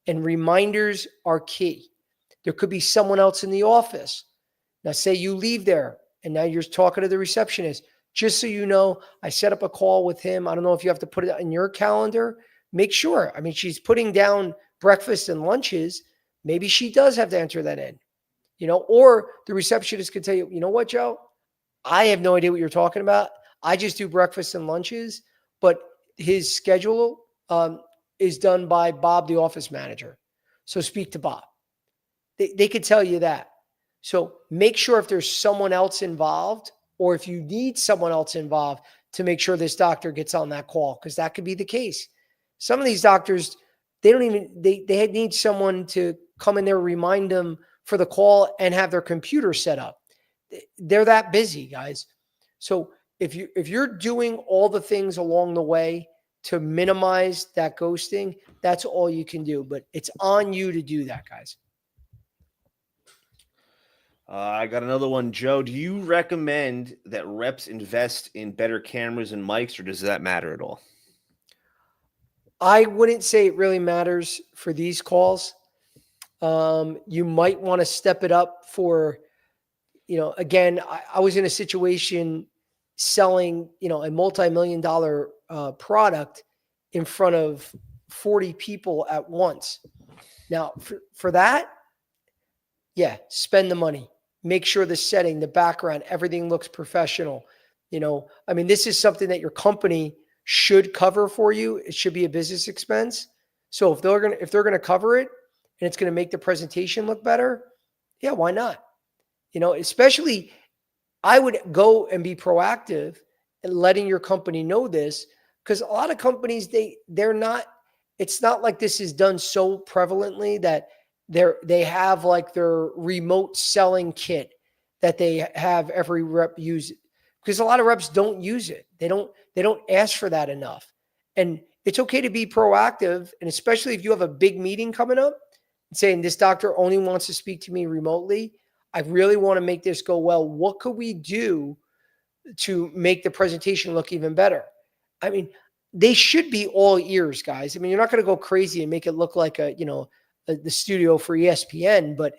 Speaker 1: And reminders are key. There could be someone else in the office. Now, say you leave there and now you're talking to the receptionist. Just so you know, I set up a call with him. I don't know if you have to put it in your calendar. Make sure. I mean, she's putting down breakfast and lunches. Maybe she does have to enter that in. Or the receptionist could tell you, you know what, Joe? I have no idea what you're talking about. I just do breakfast and lunches, but his schedule is done by Bob, the office manager. So speak to Bob. They could tell you that. So make sure if there's someone else involved, or if you need someone else involved to make sure this doctor gets on that call, because that could be the case. Some of these doctors, they need someone to come in there, remind them for the call and have their computer set up. They're that busy, guys. So if you're doing all the things along the way to minimize that ghosting, that's all you can do. But it's on you to do that, guys.
Speaker 2: I got another one, Joe. Do you recommend that reps invest in better cameras and mics, or does that matter at all?
Speaker 1: I wouldn't say it really matters for these calls. You might want to step it up for, again, I was in a situation selling, a multi-million-dollar product in front of 40 people at once. Now, for that, yeah, spend the money. Make sure the setting, the background, everything looks professional. This is something that your company should cover for you. It should be a business expense. So if they're gonna cover it and it's gonna make the presentation look better, yeah, why not? Especially I would go and be proactive and letting your company know this, because a lot of companies they're not. It's not like this is done so prevalently that they have like their remote selling kit that they have every rep use, because a lot of reps don't use it. They don't ask for that enough. And it's okay to be proactive. And especially if you have a big meeting coming up and saying this doctor only wants to speak to me remotely, I really want to make this go well. What could we do to make the presentation look even better? They should be all ears, guys. You're not going to go crazy and make it look like the studio for ESPN, but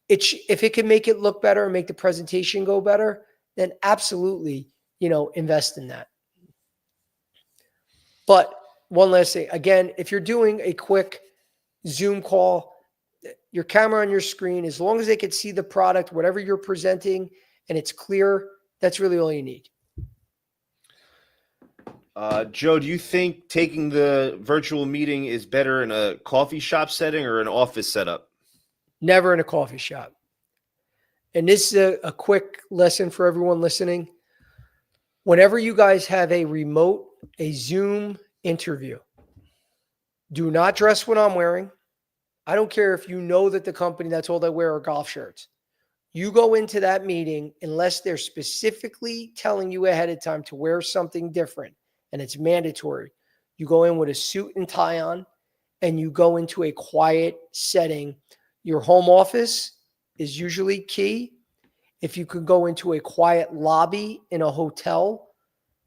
Speaker 1: if it can make it look better and make the presentation go better, then absolutely, invest in that. But one last thing, again, if you're doing a quick Zoom call, your camera on your screen, as long as they can see the product, whatever you're presenting, and it's clear, that's really all you need.
Speaker 2: Joe, do you think taking the virtual meeting is better in a coffee shop setting or an office setup?
Speaker 1: Never in a coffee shop. And this is a quick lesson for everyone listening. Whenever you guys have a Zoom interview, do not dress what I'm wearing. I don't care if you know that the company, that's all they wear are golf shirts. You go into that meeting unless they're specifically telling you ahead of time to wear something different, and it's mandatory. You go in with a suit and tie on, and you go into a quiet setting. Your home office is usually key. If you could go into a quiet lobby in a hotel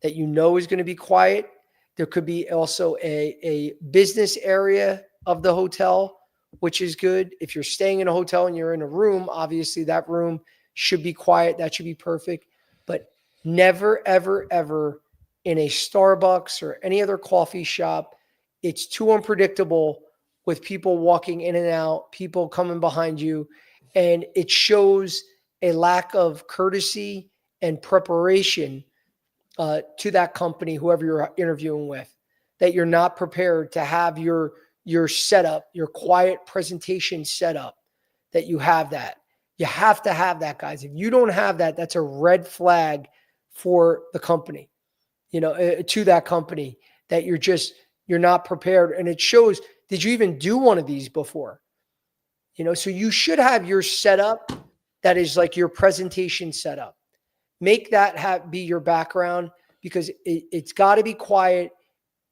Speaker 1: that you know is going to be quiet, there could be also a business area of the hotel, which is good. If you're staying in a hotel and you're in a room, obviously that room should be quiet. That should be perfect. But never, ever, ever in a Starbucks or any other coffee shop, it's too unpredictable with people walking in and out, people coming behind you, and it shows a lack of courtesy and preparation to that company, whoever you're interviewing with, that you're not prepared to have your setup, your quiet presentation setup, that you have that. You have to have that, guys. If you don't have that, that's a red flag for the company, to that company, that you're not prepared. And it shows, did you even do one of these before? So you should have your setup that is like your presentation setup. Make that be your background, because it's got to be quiet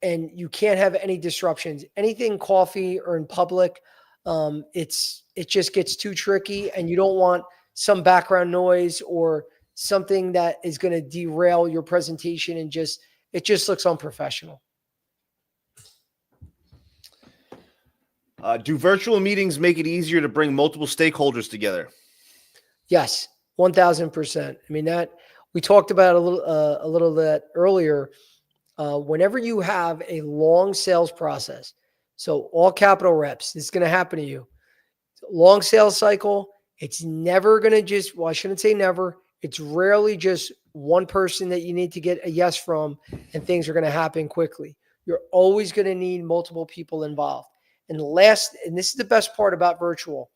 Speaker 1: and you can't have any disruptions. Anything coffee or in public, it just gets too tricky, and you don't want some background noise or something that is going to derail your presentation, and it just looks unprofessional.
Speaker 2: Do virtual meetings make it easier to bring multiple stakeholders together?
Speaker 1: Yes, 1000%. I mean, that we talked about a little bit earlier. Whenever you have a long sales process, so all capital reps, this is going to happen to you. Long sales cycle, it's never going to I shouldn't say never. It's rarely just one person that you need to get a yes from, and things are going to happen quickly. You're always going to need multiple people involved. And this is the best part about virtual.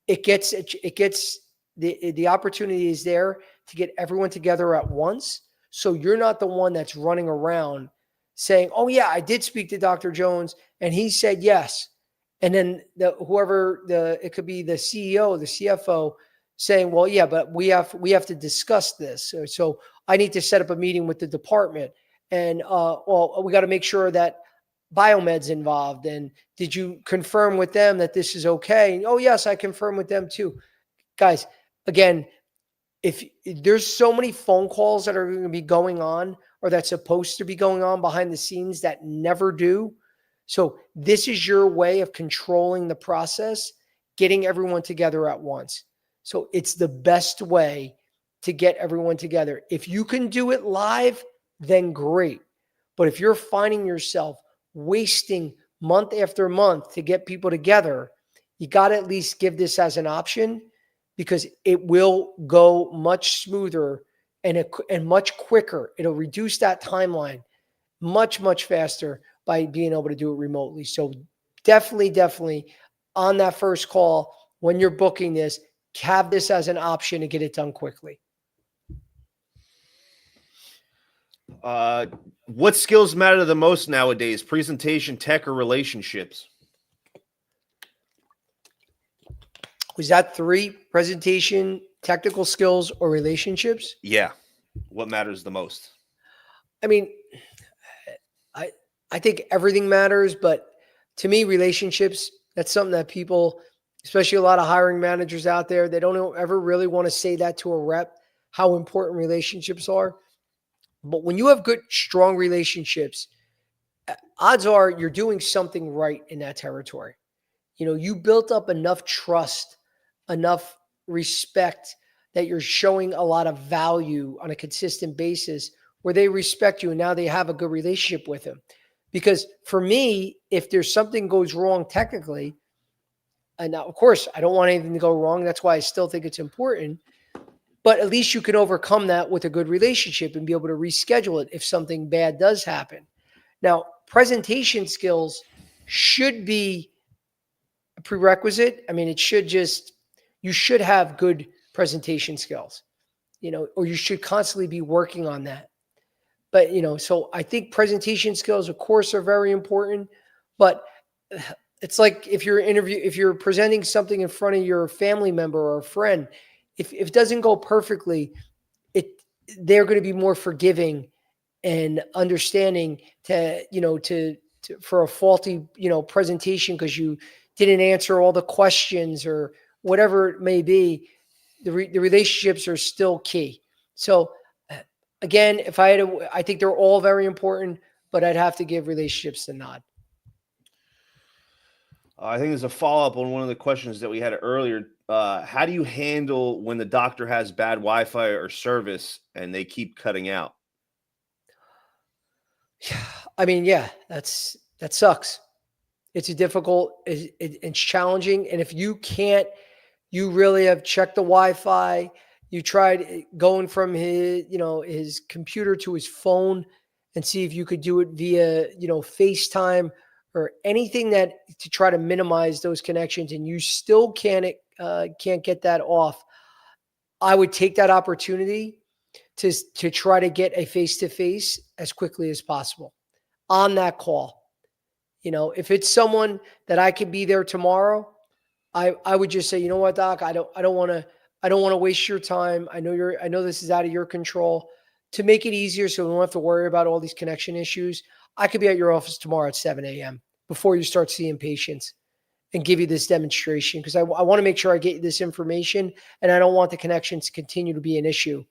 Speaker 1: It gets the opportunity is there to get everyone together at once. So you're not the one that's running around saying, oh yeah, I did speak to Dr. Jones and he said yes. And then it could be the CEO, the CFO saying, well, yeah, but we have to discuss this. So I need to set up a meeting with the department, and we got to make sure that Biomed's involved. And did you confirm with them that this is okay? And, oh yes, I confirm with them too. Guys, again, if there's so many phone calls that are going to be going on, or that's supposed to be going on behind the scenes, that never do. So this is your way of controlling the process, getting everyone together at once. So it's the best way to get everyone together. If you can do it live, then great. But if you're finding yourself wasting month after month to get people together, you got to at least give this as an option, because it will go much smoother and much quicker. It'll reduce that timeline much, much faster by being able to do it remotely. So definitely on that first call, when you're booking this, have this as an option to get it done quickly.
Speaker 2: What skills matter the most nowadays? Presentation, tech, or relationships?
Speaker 1: Was that 3? Presentation, technical skills, or relationships?
Speaker 2: Yeah. What matters the most?
Speaker 1: I mean, I think everything matters, but to me, relationships, that's something that people, especially a lot of hiring managers out there, they don't ever really want to say that to a rep, how important relationships are. But when you have good, strong relationships, odds are you're doing something right in that territory. You built up enough trust, enough respect, that you're showing a lot of value on a consistent basis where they respect you, and now they have a good relationship with them. Because for me, if there's something goes wrong technically, and now, of course, I don't want anything to go wrong. That's why I still think it's important. But at least you can overcome that with a good relationship and be able to reschedule it if something bad does happen. Now, presentation skills should be a prerequisite. I mean, you should have good presentation skills, or you should constantly be working on that. But, so I think presentation skills, of course, are very important. But it's like if you're presenting something in front of your family member or a friend, if it doesn't go perfectly, they're going to be more forgiving and understanding for a faulty, presentation because you didn't answer all the questions or whatever it may be. The relationships are still key. So again, I think they're all very important, but I'd have to give relationships the nod.
Speaker 2: I think there's a follow-up on one of the questions that we had earlier. How do you handle when the doctor has bad Wi-Fi or service and they keep cutting out?
Speaker 1: I mean, yeah, that sucks. It's it's challenging. And if you really have checked the Wi-Fi, you tried going from his computer to his phone and see if you could do it via, FaceTime or anything to try to minimize those connections, and you still can't get that off. I would take that opportunity to try to get a face-to-face as quickly as possible on that call. If it's someone that I could be there tomorrow, I would just say, you know what, doc, I don't want to waste your time. I know this is out of your control. To make it easier so we don't have to worry about all these connection issues, I could be at your office tomorrow at 7 a.m. before you start seeing patients and give you this demonstration, because I want to make sure I get you this information, and I don't want the connections to continue to be an issue.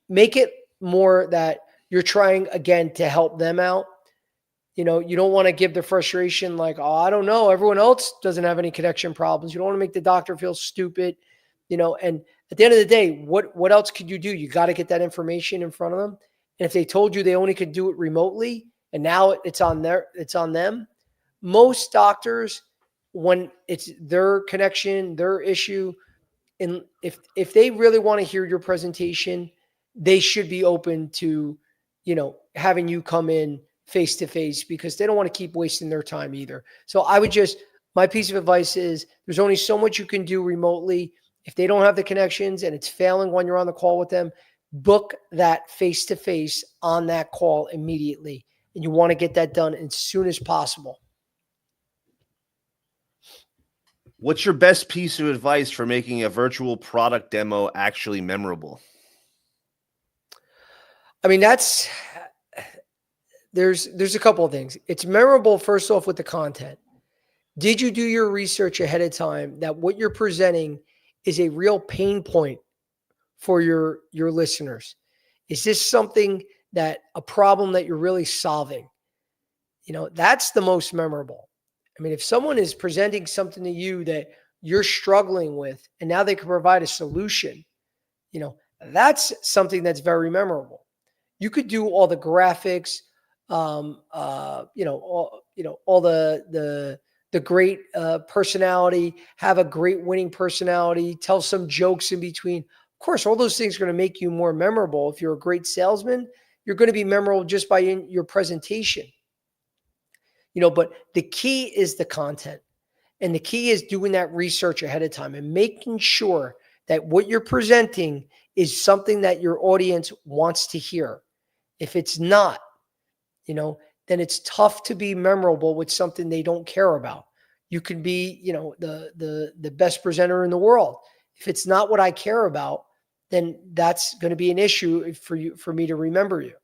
Speaker 1: Make it more that you're trying, again, to help them out. You don't want to give the frustration like, oh, I don't know, everyone else doesn't have any connection problems. You don't want to make the doctor feel stupid, and at the end of the day, what else could you do? You got to get that information in front of them. And if they told you they only could do it remotely and now it's on them, most doctors, when it's their connection, their issue, and if they really want to hear your presentation, they should be open to, having you come in face to face, because they don't want to keep wasting their time either. So my piece of advice is there's only so much you can do remotely. If they don't have the connections and it's failing when you're on the call with them, book that face to face on that call immediately. And you want to get that done as soon as possible.
Speaker 2: What's your best piece of advice for making a virtual product demo actually memorable?
Speaker 1: I mean, there's a couple of things. It's memorable, first off, with the content. Did you do your research ahead of time that what you're presenting is a real pain point for your listeners? Is this something a problem that you're really solving? That's the most memorable. I mean, if someone is presenting something to you that you're struggling with, and now they can provide a solution, that's something that's very memorable. You could do all the graphics, all the great personality, have a great winning personality, tell some jokes in between. Of course, all those things are going to make you more memorable. If you're a great salesman, you're going to be memorable just by your presentation. But the key is the content, and the key is doing that research ahead of time and making sure that what you're presenting is something that your audience wants to hear. If it's not, then it's tough to be memorable with something they don't care about. You could be, the best presenter in the world. If it's not what I care about, then that's going to be an issue for me to remember you.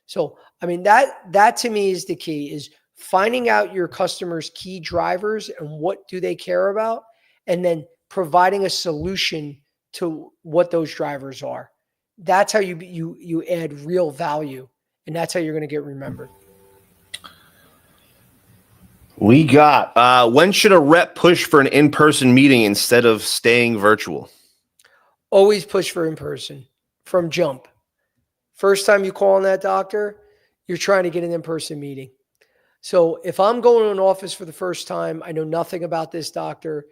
Speaker 1: So, I mean, that to me is the key, is finding out your customers' key drivers and what do they care about, and then providing a solution to what those drivers are. That's how you add real value, and that's how you're going to get remembered.
Speaker 2: We got, when should a rep push for an in-person meeting instead of staying virtual?
Speaker 1: Always push for in-person from jump. First time you call on that doctor, you're trying to get an in-person meeting. So if I'm going to an office for the first time, I know nothing about this doctor.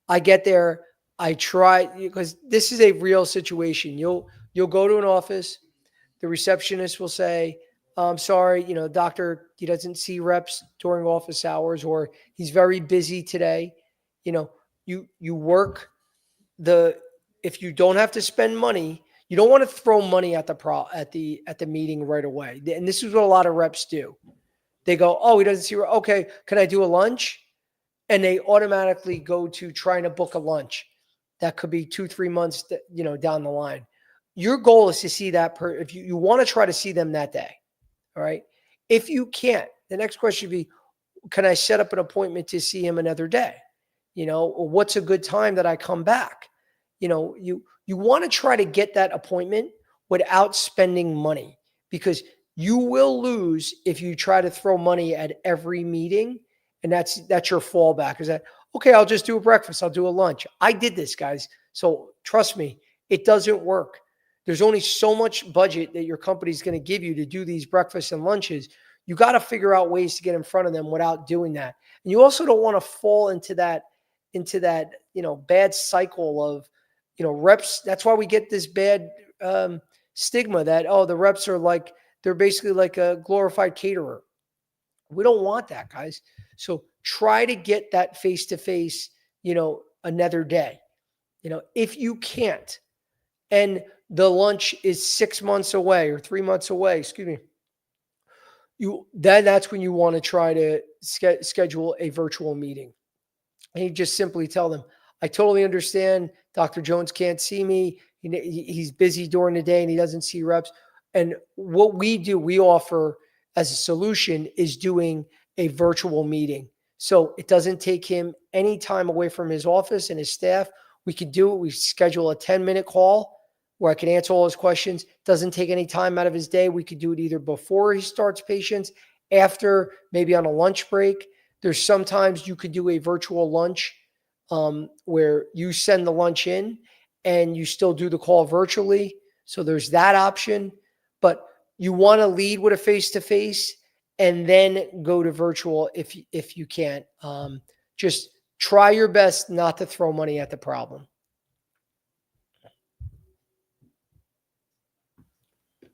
Speaker 1: I get there, I try, because this is a real situation. You'll go to an office, the receptionist will say, I'm sorry, doctor, he doesn't see reps during office hours, or he's very busy today. You work the if you don't have to spend money, you don't want to throw money at the meeting right away. And this is what a lot of reps do. They go, oh, he doesn't see. Okay, can I do a lunch? And they automatically go to trying to book a lunch. That could be 2-3 months, down the line. Your goal is to see that if you want to try to see them that day. All right. If you can't, the next question would be, can I set up an appointment to see him another day? Or what's a good time that I come back? You want to try to get that appointment without spending money, because you will lose if you try to throw money at every meeting. And that's your fallback, is that, okay, I'll just do a breakfast. I'll do a lunch. I did this, guys. So trust me, it doesn't work. There's only so much budget that your company is going to give you to do these breakfasts and lunches. You got to figure out ways to get in front of them without doing that. And you also don't want to fall into that, bad cycle of, reps. That's why we get this bad stigma that, oh, the reps are they're basically like a glorified caterer. We don't want that, guys. So try to get that face-to-face, another day, if you can't, and the lunch is 6 months away or 3 months away, excuse me, that's when you want to try to schedule a virtual meeting. And you just simply tell them, I totally understand Dr. Jones can't see me. He's busy during the day and he doesn't see reps. And what we offer as a solution is doing a virtual meeting. So it doesn't take him any time away from his office and his staff. We could do it. We schedule a 10-minute call where I can answer all his questions. Doesn't take any time out of his day. We could do it either before he starts patients, after, maybe on a lunch break. There's sometimes you could do a virtual lunch where you send the lunch in and you still do the call virtually. So there's that option. But you want to lead with a face-to-face and then go to virtual if you can't. Just try your best not to throw money at the problem.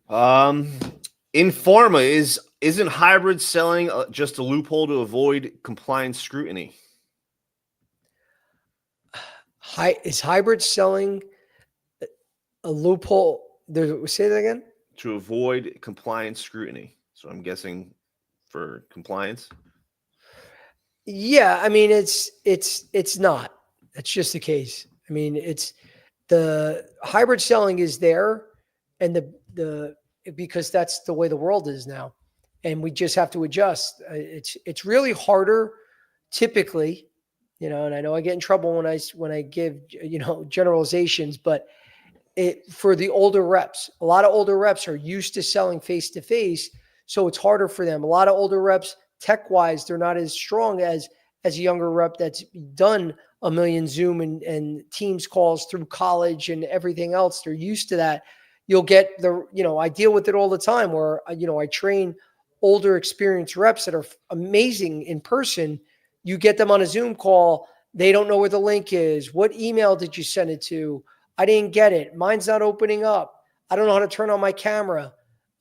Speaker 2: In pharma, isn't hybrid selling just a loophole to avoid compliance scrutiny?
Speaker 1: Is hybrid selling a loophole? Say that again?
Speaker 2: To avoid compliance scrutiny. So I'm guessing for compliance.
Speaker 1: Yeah, I mean, it's not. That's just the case. I mean, it's the hybrid selling is there, and because that's the way the world is now, and we just have to adjust. It's really harder, typically, and I know I get in trouble when I give generalizations, but for the older reps, a lot of older reps are used to selling face to face, so it's harder for them. A lot of older reps, tech wise, they're not as strong as a younger rep that's done a million Zoom and Teams calls through college and everything else. They're used to that. You'll get I deal with it all the time where, I train older experienced reps that are amazing in person. You get them on a Zoom call. They don't know where the link is. What email did you send it to? I didn't get it. Mine's not opening up. I don't know how to turn on my camera.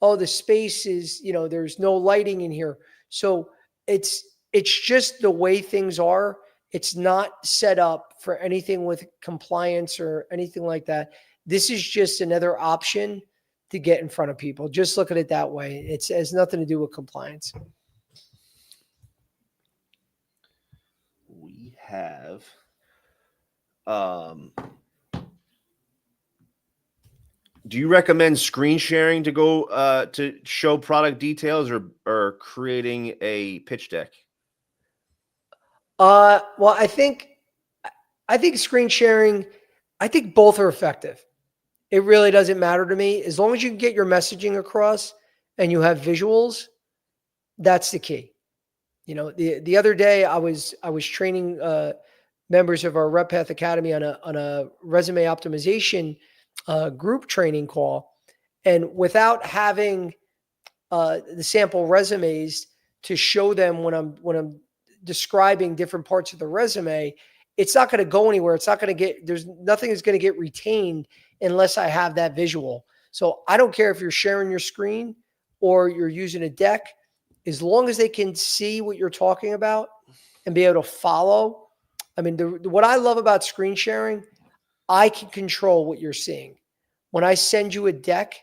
Speaker 1: Oh, the space is, there's no lighting in here. So it's just the way things are. It's not set up for anything with compliance or anything like that. This is just another option to get in front of people. Just look at it that way. It has nothing to do with compliance.
Speaker 2: We have do you recommend screen sharing to go to show product details or creating a pitch deck?
Speaker 1: Well, I think screen sharing, I think both are effective. It really doesn't matter to me. As long as you can get your messaging across and you have visuals, that's the key. The other day I was training members of our RepPath Academy on a resume optimization group training call, and without having the sample resumes to show them when I'm describing different parts of the resume, it's not going to go anywhere. It's not going to get, there's nothing is going to get retained unless I have that visual. So I don't care if you're sharing your screen or you're using a deck, as long as they can see what you're talking about and be able to follow. I mean, what I love about screen sharing, I can control what you're seeing. When I send you a deck,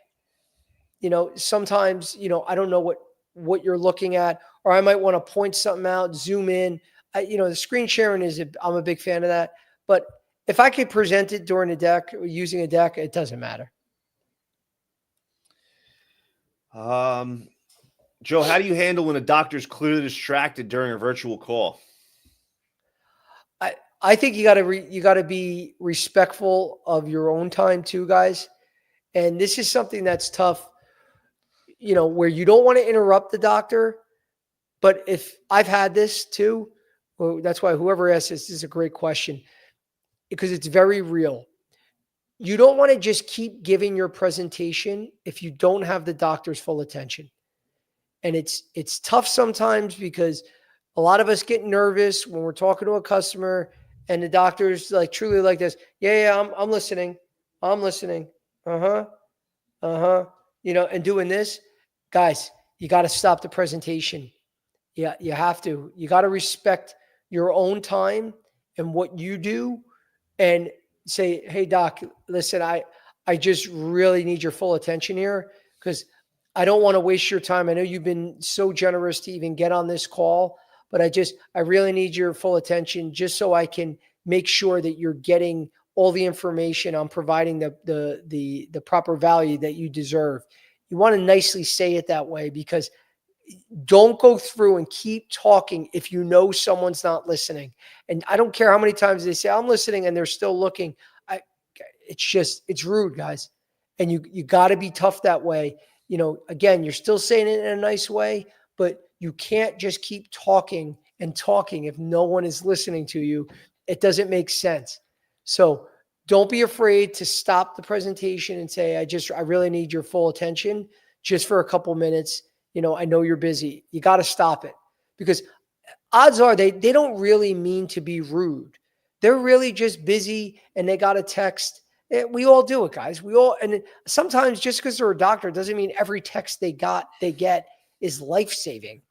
Speaker 1: sometimes, I don't know what you're looking at, or I might want to point something out, zoom in. The screen sharing I'm a big fan of that. But if I could present it during a deck or using a deck, it doesn't matter.
Speaker 2: Joe, how do you handle when a doctor's clearly distracted during a virtual call?
Speaker 1: I think you got to be respectful of your own time too, guys. And this is something that's tough, where you don't want to interrupt the doctor. But if I've had this too, well, that's why whoever asked this is a great question, because it's very real. You don't want to just keep giving your presentation if you don't have the doctor's full attention. And it's tough sometimes because a lot of us get nervous when we're talking to a customer and the doctor's like truly like this. Yeah, I'm listening. I'm listening. Uh-huh. Uh-huh. And doing this. Guys, you got to stop the presentation. Yeah, you have to. You got to respect your own time and what you do and say, "Hey doc, listen, I just really need your full attention here because I don't want to waste your time. I know you've been so generous to even get on this call, but I really need your full attention just so I can make sure that you're getting all the information. I'm providing the proper value that you deserve." You want to nicely say it that way, because don't go through and keep talking if you know someone's not listening. And I don't care how many times they say, "I'm listening," and they're still looking. It's rude, guys. And you got to be tough that way. Again, you're still saying it in a nice way, but you can't just keep talking and talking if no one is listening to you. It doesn't make sense. So don't be afraid to stop the presentation and say, I really need your full attention just for a couple minutes. I know you're busy. You got to stop it, because odds are they don't really mean to be rude. They're really just busy and they got a text. We all do it, guys. And sometimes just because they're a doctor doesn't mean every text they get is life-saving.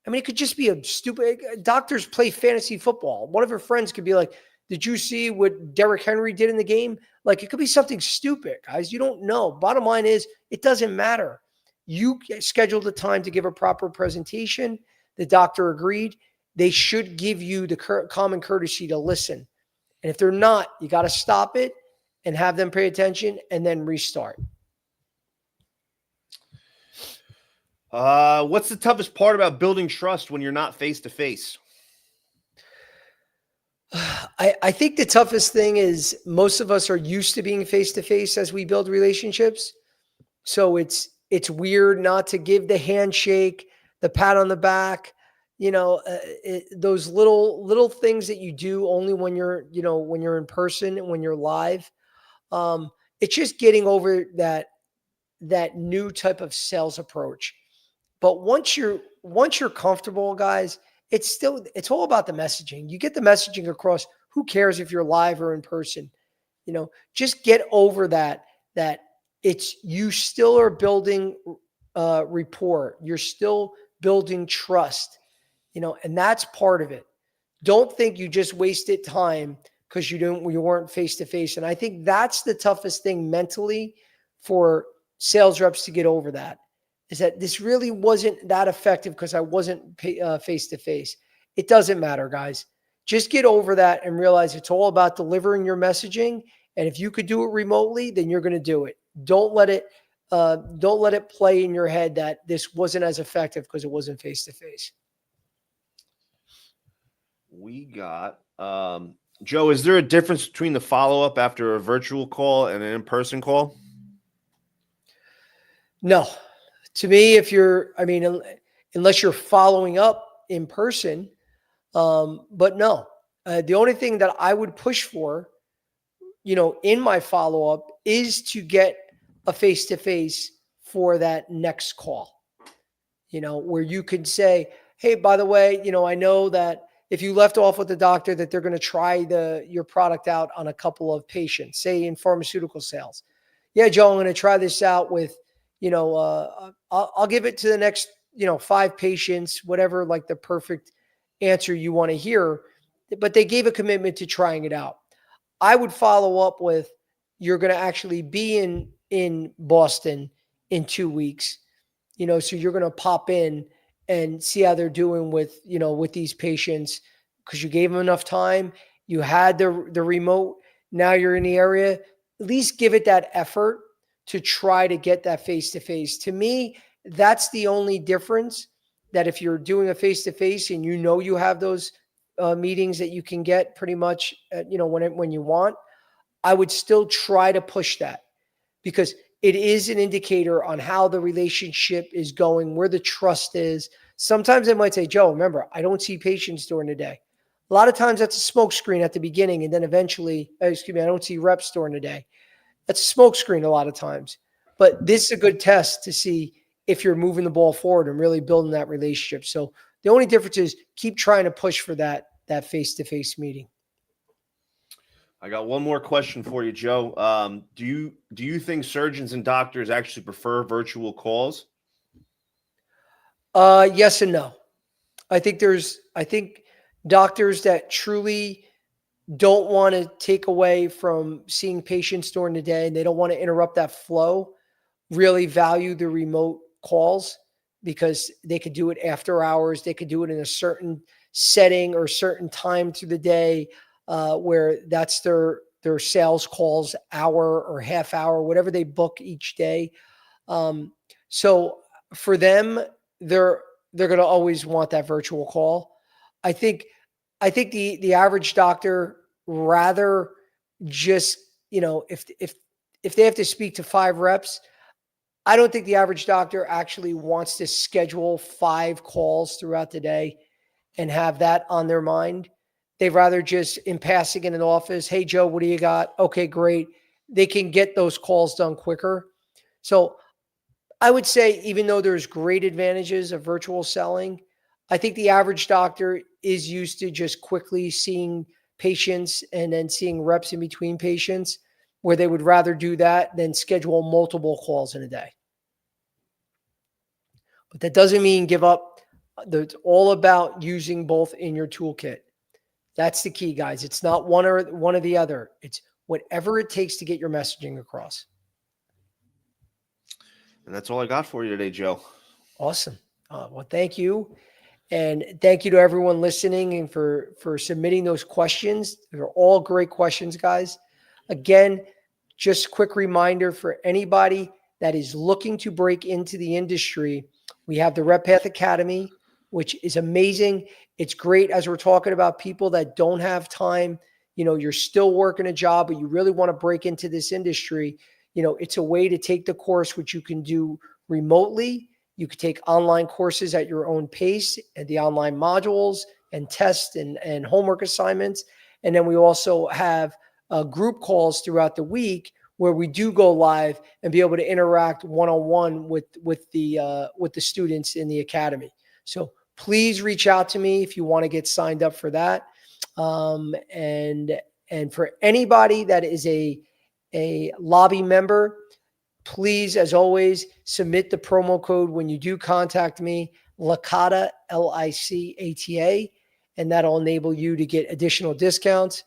Speaker 1: I mean, it could just be a stupid, doctors play fantasy football. One of her friends could be like, "Did you see what Derrick Henry did in the game?" Like, it could be something stupid, guys. You don't know. Bottom line is, it doesn't matter. You scheduled the time to give a proper presentation. The doctor agreed. They should give you the common courtesy to listen. And if they're not, you got to stop it and have them pay attention and then restart.
Speaker 2: What's the toughest part about building trust when you're not face-to-face?
Speaker 1: I think the toughest thing is most of us are used to being face-to-face as we build relationships. So it's weird not to give the handshake, the pat on the back, those little things that you do only when you're in person and when you're live. It's just getting over that new type of sales approach. But once you're comfortable, guys, it's all about the messaging. You get the messaging across. Who cares if you're live or in person? Just get over that you still are building rapport. You're still building trust, and that's part of it. Don't think you just wasted time because you weren't face to face. And I think that's the toughest thing mentally for sales reps to get over, that is that this really wasn't that effective because I wasn't face to face. It doesn't matter, guys. Just get over that and realize it's all about delivering your messaging. And if you could do it remotely, then you're going to do it. Don't let it play in your head that this wasn't as effective because it wasn't face to face.
Speaker 2: We got Joe. Is there a difference between the follow-up after a virtual call and an in-person call?
Speaker 1: No. To me, unless you're following up in person, but no. The only thing that I would push for, in my follow-up is to get a face-to-face for that next call, where you could say, hey, by the way, I know that if you left off with the doctor that they're going to try your product out on a couple of patients, say in pharmaceutical sales. Yeah, Joe, I'm going to try this out with, I'll give it to the next, 5 patients, whatever, like the perfect answer you want to hear. But they gave a commitment to trying it out. I would follow up with, you're going to actually be in Boston in 2 weeks, so you're going to pop in and see how they're doing with these patients, because you gave them enough time. You had the remote. Now you're in the area. At least give it that effort to try to get that face to face. To me, that's the only difference. That if you're doing a face to face and you have those meetings that you can get pretty much when you want, I would still try to push that, because it is an indicator on how the relationship is going, where the trust is. Sometimes they might say, Joe, remember, I don't see patients during the day. A lot of times that's a smokescreen at the beginning, and then eventually, I don't see reps during the day. That's a smokescreen a lot of times. But this is a good test to see if you're moving the ball forward and really building that relationship. So the only difference is keep trying to push for that face-to-face meeting.
Speaker 2: I got one more question for you, Joe. Do you think surgeons and doctors actually prefer virtual calls?
Speaker 1: Yes and no. I think doctors that truly don't want to take away from seeing patients during the day, and they don't want to interrupt that flow, really value the remote calls, because they could do it after hours. They could do it in a certain setting or certain time through the day, where that's their sales calls, hour or half hour, whatever they book each day. So for them, they're going to always want that virtual call. I think the average doctor rather just, if they have to speak to 5 reps, I don't think the average doctor actually wants to schedule 5 calls throughout the day and have that on their mind. They'd rather just, in passing in an office, hey, Joe, what do you got? Okay, great. They can get those calls done quicker. So I would say, even though there's great advantages of virtual selling, I think the average doctor is used to just quickly seeing patients and then seeing reps in between patients, where they would rather do that than schedule multiple calls in a day. But that doesn't mean give up. It's all about using both in your toolkit. That's the key, guys. It's not one or the other. It's whatever it takes to get your messaging across.
Speaker 2: And that's all I got for you today, Joe.
Speaker 1: Awesome. Well, thank you. And thank you to everyone listening and for submitting those questions. They're all great questions, guys. Again, just a quick reminder for anybody that is looking to break into the industry, we have the RepPath Academy, which is amazing. It's great as we're talking about people that don't have time. You're still working a job, but you really want to break into this industry. It's a way to take the course, which you can do remotely. You could take online courses at your own pace, and the online modules and tests and homework assignments. And then we also have group calls throughout the week where we do go live and be able to interact one-on-one with the students in the academy. So please reach out to me if you want to get signed up for that. And for anybody that is a lobby member, please, as always, submit the promo code when you do contact me, Licata, Licata, and that'll enable you to get additional discounts.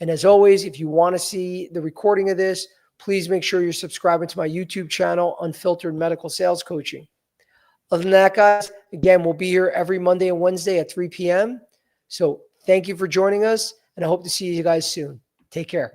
Speaker 1: And as always, if you want to see the recording of this, please make sure you're subscribing to my YouTube channel, Unfiltered Medical Sales Coaching. Other than that, guys, again, we'll be here every Monday and Wednesday at 3 p.m. So thank you for joining us, and I hope to see you guys soon. Take care.